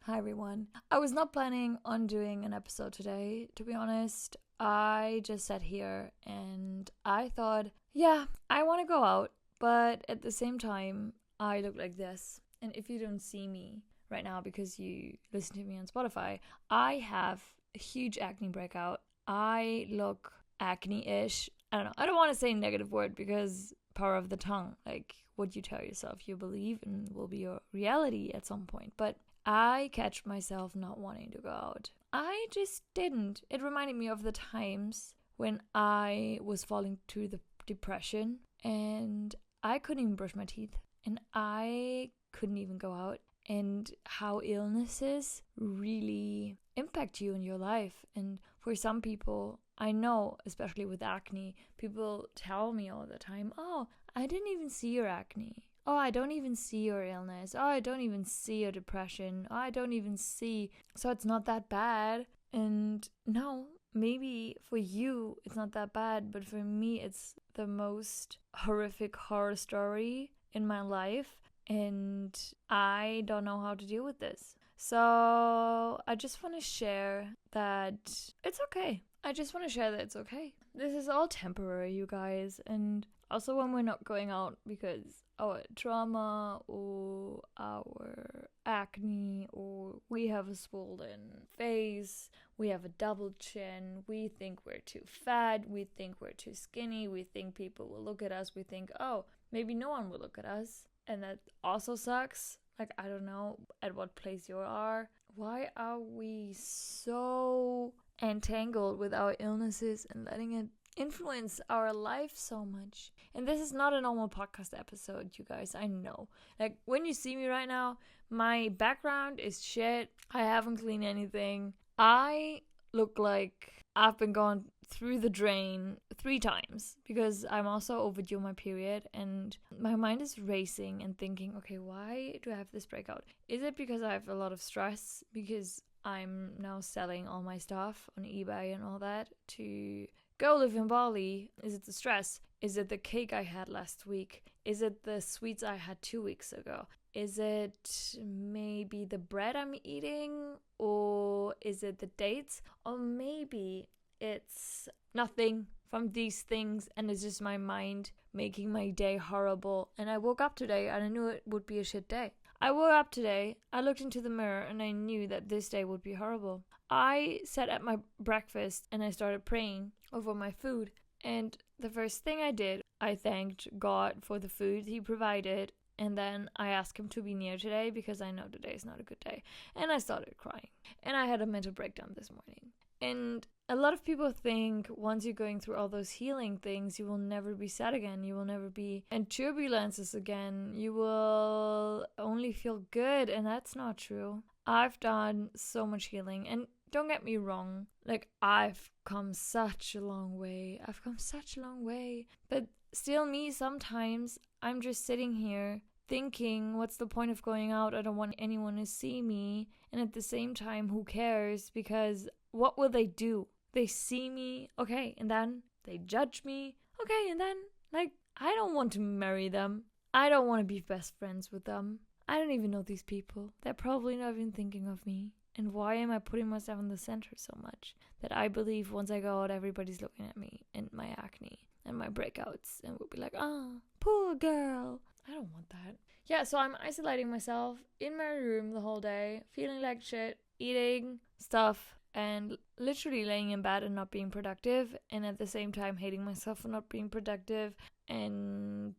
Hi everyone. I was not planning on doing an episode today, to be honest. I just sat here and I thought, I want to go out, but at the same time, I look like this. And if you don't see me right now because you listen to me on Spotify, I have a huge acne breakout. I look acne-ish. I don't know. I don't want to say a negative word because power of the tongue, like what you tell yourself you believe and will be your reality at some point. But I catch myself not wanting to go out. I just didn't. It reminded me of the times when I was falling to the depression and I couldn't even brush my teeth and I couldn't even go out, and how illnesses really impact you in your life. And for some people, I know, especially with acne, people tell me all the time, oh, I didn't even see your acne. Oh, I don't even see your illness. Oh, I don't even see your depression. Oh, I don't even see. So it's not that bad. And no, maybe for you it's not that bad, but for me it's the most horrific horror story in my life. And I don't know how to deal with this. So I just want to share that it's okay. I just want to share that it's okay. This is all temporary, you guys. And also when we're not going out because our trauma or our acne or we have a swollen face, we have a double chin, we think we're too fat, we think we're too skinny, we think people will look at us, we think, oh, maybe no one will look at us. And that also sucks. Like, I don't know at what place you are. Why are we so entangled with our illnesses and letting it influence our life so much? And this is not a normal podcast episode, you guys. I know. Like, when you see me right now, my background is shit. I haven't cleaned anything. I look like I've been gone through the drain 3 times because I'm also overdue my period and my mind is racing and thinking, okay, why do I have this breakout? Is it because I have a lot of stress because I'm now selling all my stuff on eBay and all that to go live in Bali? Is it the stress? Is it the cake I had last week? Is it the sweets I had 2 weeks ago? Is it maybe the bread I'm eating? Or is it the dates? Or maybe it's nothing from these things and it's just my mind making my day horrible. And I woke up today and I knew it would be a shit day. I woke up today, I looked into the mirror and I knew that this day would be horrible. I sat at my breakfast and I started praying over my food. And the first thing I did, I thanked God for the food He provided. And then I asked Him to be near today because I know today is not a good day. And I started crying. And I had a mental breakdown this morning. And a lot of people think once you're going through all those healing things, you will never be sad again. You will never be in turbulences again. You will only feel good. And that's not true. I've done so much healing. And don't get me wrong. Like, I've come such a long way. But still me, sometimes I'm just sitting here thinking, what's the point of going out? I don't want anyone to see me. And at the same time, who cares? Because what will they do? They see me, okay, and then they judge me, okay, and then, like, I don't want to marry them. I don't want to be best friends with them. I don't even know these people. They're probably not even thinking of me. And why am I putting myself in the center so much? That I believe once I go out, everybody's looking at me and my acne and my breakouts and will be like, oh, poor girl. I don't want that. Yeah, so I'm isolating myself in my room the whole day, feeling like shit, eating stuff, and literally laying in bed and not being productive, and at the same time hating myself for not being productive, and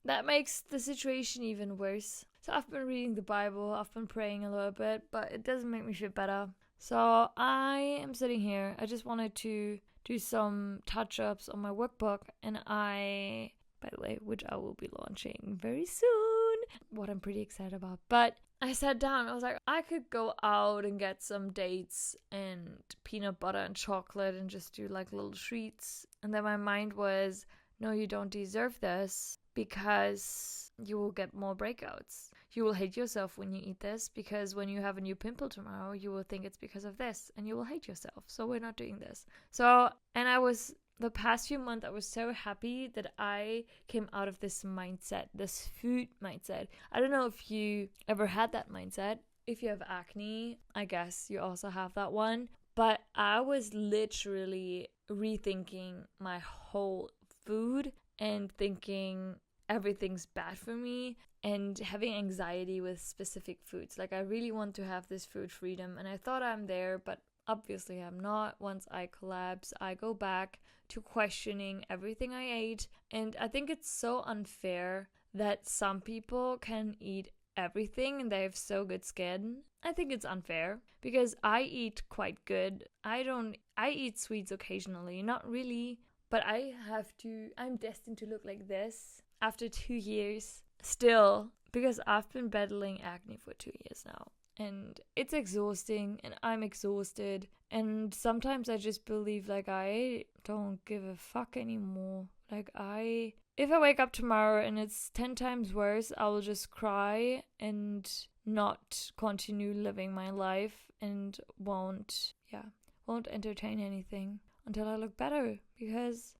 that makes the situation even worse. So I've been reading the Bible, I've been praying a little bit, but it doesn't make me feel better. So I am sitting here. I just wanted to do some touch-ups on my workbook, and I, by the way, which I will be launching very soon, what I'm pretty excited about. But I sat down, I was like, I could go out and get some dates and peanut butter and chocolate and just do like little treats. And then my mind was, no, you don't deserve this because you will get more breakouts. You will hate yourself when you eat this because when you have a new pimple tomorrow, you will think it's because of this and you will hate yourself. So we're not doing this. So, and the past few months, I was so happy that I came out of this mindset, this food mindset. I don't know if you ever had that mindset. if you have acne, I guess you also have that one. But I was literally rethinking my whole food and thinking everything's bad for me and having anxiety with specific foods. Like, I really want to have this food freedom, and I thought I'm there, but obviously I'm not. Once I collapse, I go back to questioning everything I ate. And I think it's so unfair that some people can eat everything and they have so good skin. I think it's unfair because I eat quite good. I eat sweets occasionally, not really, but I'm destined to look like this after 2 years still, because I've been battling acne for 2 years now. And it's exhausting, and I'm exhausted. And sometimes I just believe, like, I don't give a fuck anymore. Like, if I wake up tomorrow and it's 10 times worse, I will just cry and not continue living my life and won't entertain anything until I look better. Because,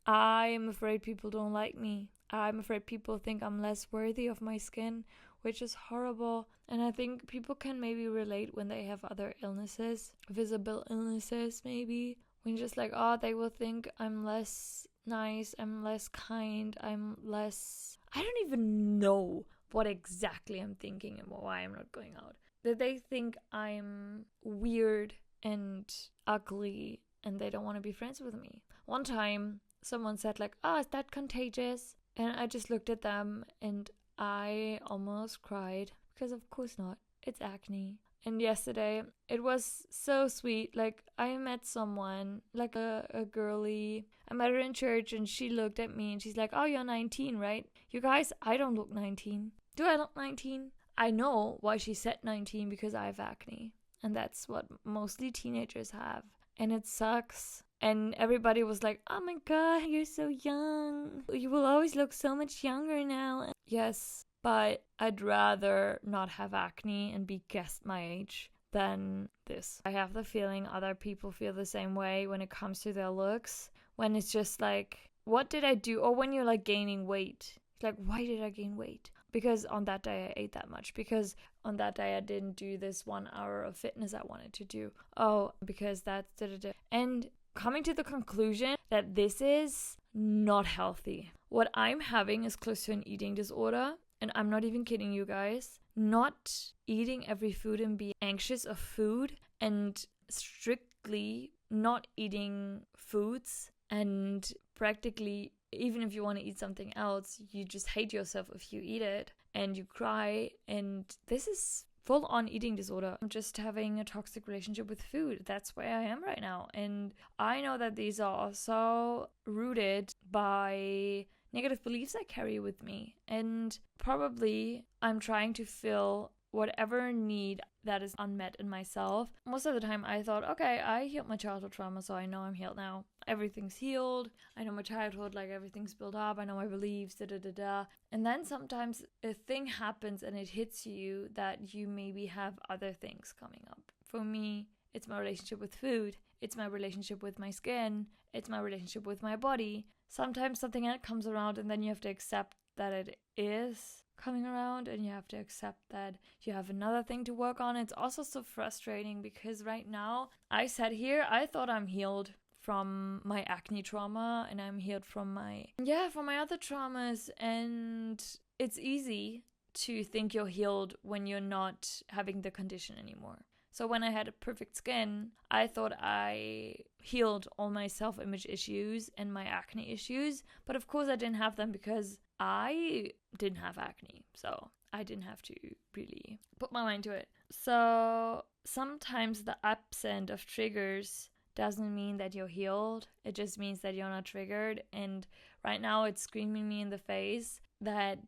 I'm afraid people don't like me. I'm afraid people think I'm less worthy of my skin, which is horrible. And I think people can maybe relate when they have other illnesses, visible illnesses maybe. When you're just like, oh, they will think I'm less nice, I'm less kind, I don't even know what exactly I'm thinking and why I'm not going out. That they think I'm weird and ugly and they don't want to be friends with me. One time, someone said like, oh, is that contagious? And I just looked at them and I almost cried because of course not. It's acne. And yesterday, it was so sweet. Like, I met someone, like a girly. I met her in church and she looked at me and she's like, oh, you're 19, right? You guys, I don't look 19. Do I look 19? I know why she said 19, because I have acne. And that's what mostly teenagers have. And it sucks. And everybody was like, oh my god, you're so young. You will always look so much younger now. Yes, but I'd rather not have acne and be guessed my age than this. I have the feeling other people feel the same way when it comes to their looks. When it's just like, what did I do? Or when you're like gaining weight. It's like, why did I gain weight? Because on that day I ate that much. Because on that day I didn't do this 1 hour of fitness I wanted to do. Oh, because that's da-da-da. And coming to the conclusion that this is not healthy. What I'm having is close to an eating disorder. And I'm not even kidding you guys. Not eating every food and being anxious of food and strictly not eating foods and practically, even if you want to eat something else, you just hate yourself if you eat it and you cry. And this is full on eating disorder. I'm just having a toxic relationship with food. That's where I am right now. And I know that these are also rooted by negative beliefs I carry with me. And probably I'm trying to fill whatever need that is unmet in myself. Most of the time I thought, okay, I healed my childhood trauma, so I know I'm healed now. Everything's healed. I know my childhood, like everything's built up. I know my beliefs, da-da-da-da. And then sometimes a thing happens and it hits you that you maybe have other things coming up. For me, it's my relationship with food. It's my relationship with my skin. It's my relationship with my body. Sometimes something else comes around and then you have to accept that it is coming around and you have to accept that you have another thing to work on. It's also so frustrating because right now I sat here, I thought I'm healed from my acne trauma and I'm healed from my other traumas, and it's easy to think you're healed when you're not having the condition anymore. So when I had a perfect skin, I thought I healed all my self-image issues and my acne issues. But of course I didn't have them because I didn't have acne. So I didn't have to really put my mind to it. So sometimes the absence of triggers doesn't mean that you're healed. It just means that you're not triggered. And right now it's screaming me in the face that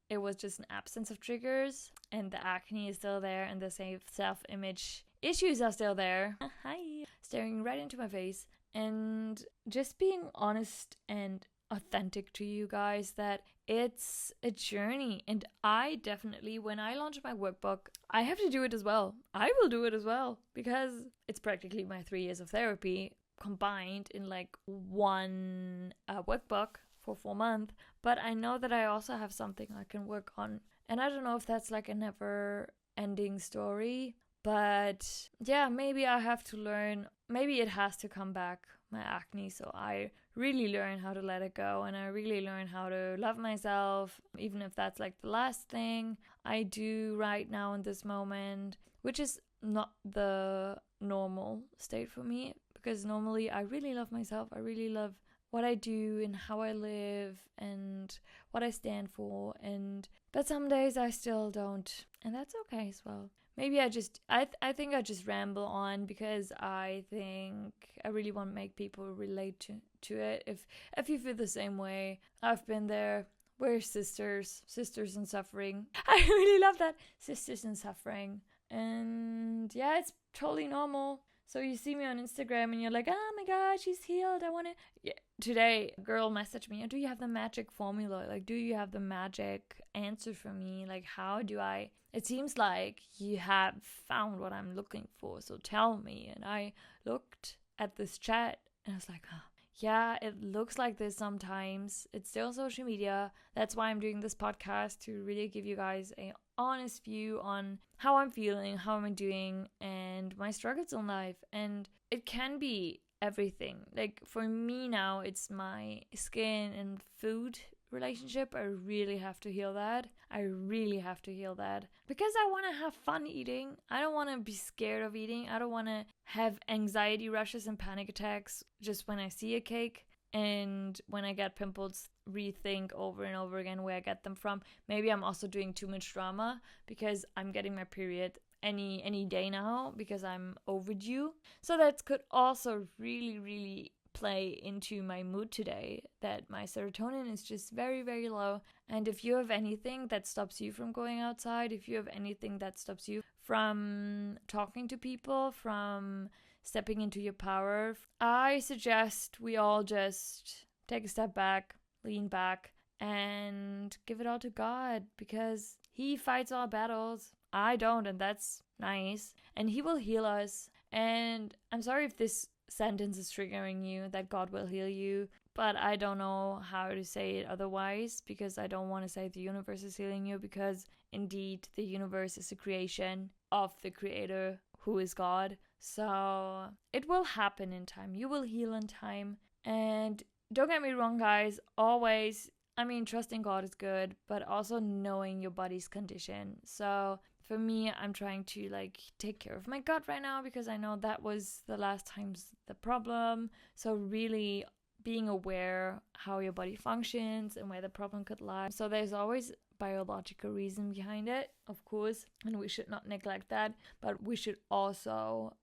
it was just an absence of triggers and the acne is still there and the same self-image issues are still there. Hi. Staring right into my face. And just being honest and authentic to you guys that it's a journey. And I definitely, when I launch my workbook, I have to do it as well. I will do it as well because it's practically my 3 years of therapy combined in like one workbook for 4 months. But I know that I also have something I can work on. And I don't know if that's like a never ending story. But yeah, maybe I have to learn, maybe it has to come back, my acne, so I really learn how to let it go, and I really learn how to love myself, even if that's like the last thing I do right now in this moment, which is not the normal state for me, because normally I really love myself. I really love what I do and how I live and what I stand for, but some days I still don't, and that's okay as well. Maybe I think I just ramble on because I think I really want to make people relate to it. If you feel the same way, I've been there. We're sisters in suffering. I really love that, sisters in suffering. And yeah, it's totally normal. So you see me on Instagram and you're like, oh my god, she's healed. I want to. Yeah. Today, a girl messaged me, do you have the magic formula? Like, do you have the magic answer for me? Like, how do I? It seems like you have found what I'm looking for, so tell me. And I looked at this chat and I was like, oh, yeah, it looks like this sometimes. It's still social media. That's why I'm doing this podcast, to really give you guys a honest view on how I'm feeling, how I'm doing, and my struggles in life. And it can be everything. Like, for me now, it's my skin and food relationship. I really have to heal that. Because I want to have fun eating. I don't want to be scared of eating. I don't want to have anxiety rushes and panic attacks just when I see a cake. And when I get pimples, rethink over and over again where I get them from. Maybe I'm also doing too much drama because I'm getting my period any day now because I'm overdue. So that could also really play into my mood today, that my serotonin is just very, very low. And if you have anything that stops you from going outside, if you have anything that stops you from talking to people, from stepping into your power, I suggest we all just take a step back, lean back, and give it all to God, because He fights all battles. I don't, and that's nice. And He will heal us. And I'm sorry if this sentence is triggering you, that God will heal you, but I don't know how to say it otherwise, because I don't want to say the universe is healing you, because indeed the universe is a creation of the Creator, who is God. So it will happen in time. You will heal in time. And don't get me wrong, guys, always, trusting God is good, but also knowing your body's condition. So for me, I'm trying to take care of my gut right now, because I know that was the last time's the problem. So really being aware how your body functions and where the problem could lie. So there's always biological reason behind it, of course, and we should not neglect that, but we should also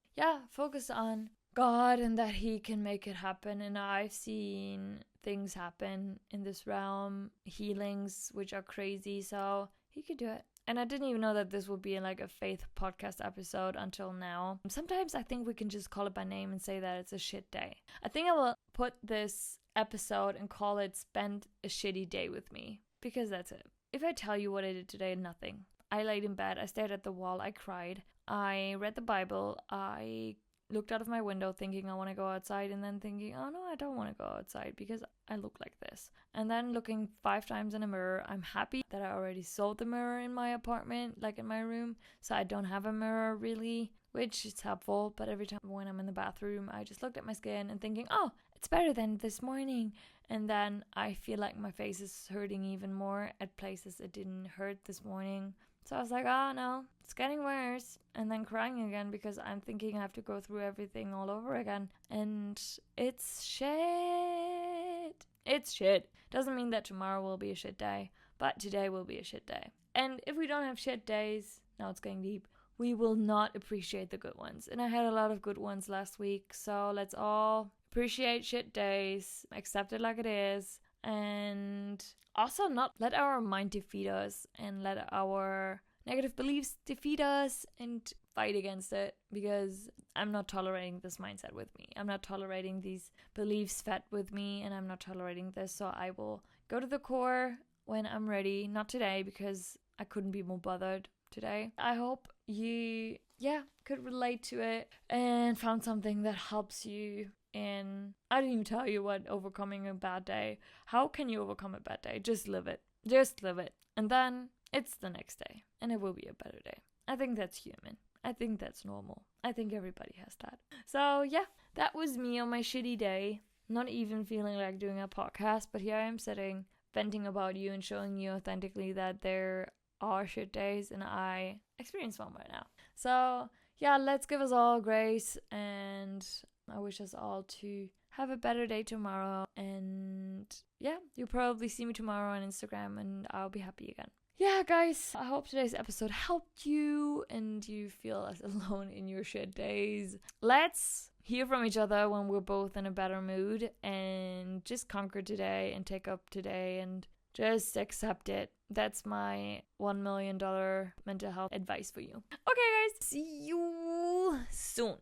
focus on God and that He can make it happen. And I've seen things happen in this realm, healings which are crazy, so He could do it. And I didn't even know that this would be a faith podcast episode until now. Sometimes I think we can just call it by name and say that it's a shit day. I think I will put this episode and call it Spend a Shitty Day With Me, because that's it. If I tell you what I did today, nothing. I laid in bed, I stared at the wall, I cried, I read the Bible, I looked out of my window thinking I want to go outside, and then thinking, oh no, I don't want to go outside because I look like this. And then looking 5 times in a mirror. I'm happy that I already sold the mirror in my apartment, in my room, so I don't have a mirror really, which is helpful. But every time when I'm in the bathroom, I just looked at my skin and thinking, oh, it's better than this morning. And then I feel like my face is hurting even more at places it didn't hurt this morning. So I was like, oh no, it's getting worse. And then crying again because I'm thinking I have to go through everything all over again. And it's shit. It's shit. Doesn't mean that tomorrow will be a shit day, but today will be a shit day. And if we don't have shit days, now it's getting deep, we will not appreciate the good ones. And I had a lot of good ones last week. So let's all appreciate shit days, accept it like it is, and also not let our mind defeat us and let our negative beliefs defeat us and fight against it, because I'm not tolerating this mindset with me. I'm not tolerating these beliefs fed with me, and I'm not tolerating this. So I will go to the core when I'm ready. Not today, because I couldn't be more bothered today. I hope you could relate to it and found something that helps you. And I didn't even tell you what overcoming a bad day. How can you overcome a bad day? Just live it. Just live it. And then it's the next day. And it will be a better day. I think that's human. I think that's normal. I think everybody has that. So yeah, that was me on my shitty day. Not even feeling like doing a podcast, but here I am sitting, venting about you and showing you authentically that there are shit days and I experience one right now. So yeah, let's give us all grace, and I wish us all to have a better day tomorrow. And yeah, you'll probably see me tomorrow on Instagram and I'll be happy again. Yeah, guys, I hope today's episode helped you and you feel less alone in your shit days. Let's hear from each other when we're both in a better mood, and just conquer today and take up today and just accept it. That's my $1 million mental health advice for you. Okay, guys, see you soon.